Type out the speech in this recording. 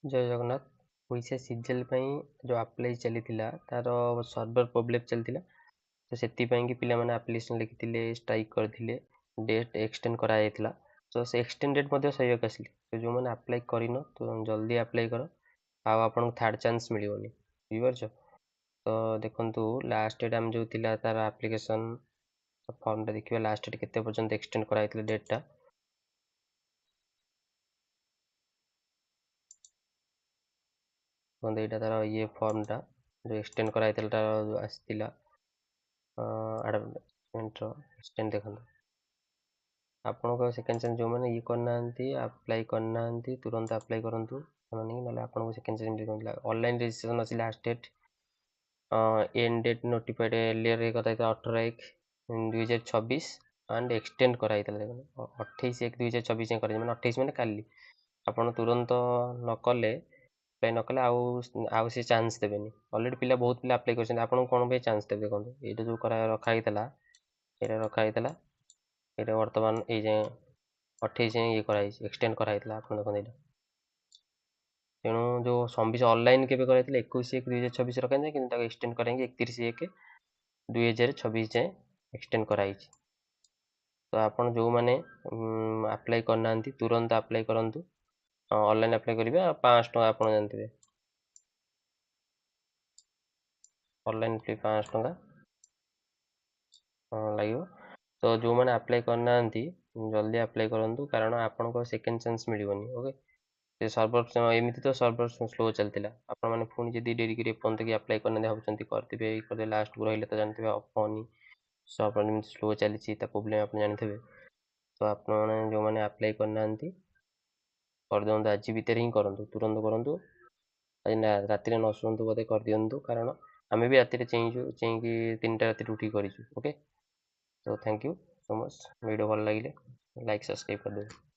जय जगन्नाथ। ओडिशा सीजीएल जो आप्लाई चली तार सर्वर प्रोब्लेम चलती तो से पिलाने आप्लिकेसन लिखी स्ट्राइक करते डेट एक्सटेंड कराइला तो से एक्सटेंड डेट सही आसली तो जो मैंने आप्लाई करन तो जल्दी आप्लाई कर आपको थर्ड चांस मिलनी बुझीपार। तो देखो लास्ट डेट आम जो तार आप्लिकेसन फॉर्मटा देखिए लास्ट डेट केते पर्यंत एक्सटेंड कराइला डेटा यहाँ तार ये फॉर्मटा जो एक्सटेंड कराइला आसला एक्सटेंड देखो आपको सेकेंड चांस जो मैंने ये करना आप्लाई करना तुरंत आप्लाई करूँ ना आपको सेकेंड चांस मिल ऑनलाइन रजिस्ट्रेशन अच्छी last date end date notified earlier कथा 18/1/2026 एंड एक्सटेंड कराई 28/1/2026 मैंने 28 मैंने काली आपड़ तुरंत नकले अप्लाई नकले आउ सी चांस देवेनि अलरेडी पिला बहुत पिला अप्लाई कर कौन पे चांस देवे देखो ये जो रखाई ये रखाई ये बर्तमान ये जाए 28 जाए ये कराई एक्सटेंड कराई देखते तेणु जो संबिस ऑनलाइन के 21/1/2026 रखा कि एक्सटेंड करेंगे 31/1/2026 जाए एक्सटेंड कराई। तो आप जो मैंने अप्लाई करना तुरंत अप्लाई करूँ ऑनलाइन अप्लाई करेंगे 500 टका आप जानते ऑनलाइन 500 टका लगे। तो जो मैंने अप्लाई करना जल्दी अप्लाई करूँ कारण आपको सेकेंड चांस मिलनी ओके से सर्वर एमती तो सर्वर स्लो चलता आपण मैंने पुणी जब डेरी कर कि अप्लाई करना भाई करदे लास्ट को रही तो जानते हेनी सर्वर स्लो चली प्रोब्लेम आप जानते तो आप जो मैंने अप्लाई करना कर दिखाँ आज भितर ही करूँ तुरंत करूँ आज राति न शुणु बोधे कर दिखाँ कारण आम भी राति चेंजु चेक 3टा राति उठी करूँ ओके। तो thank you so much video भल लगे लाइक सब्सक्राइब कर दे।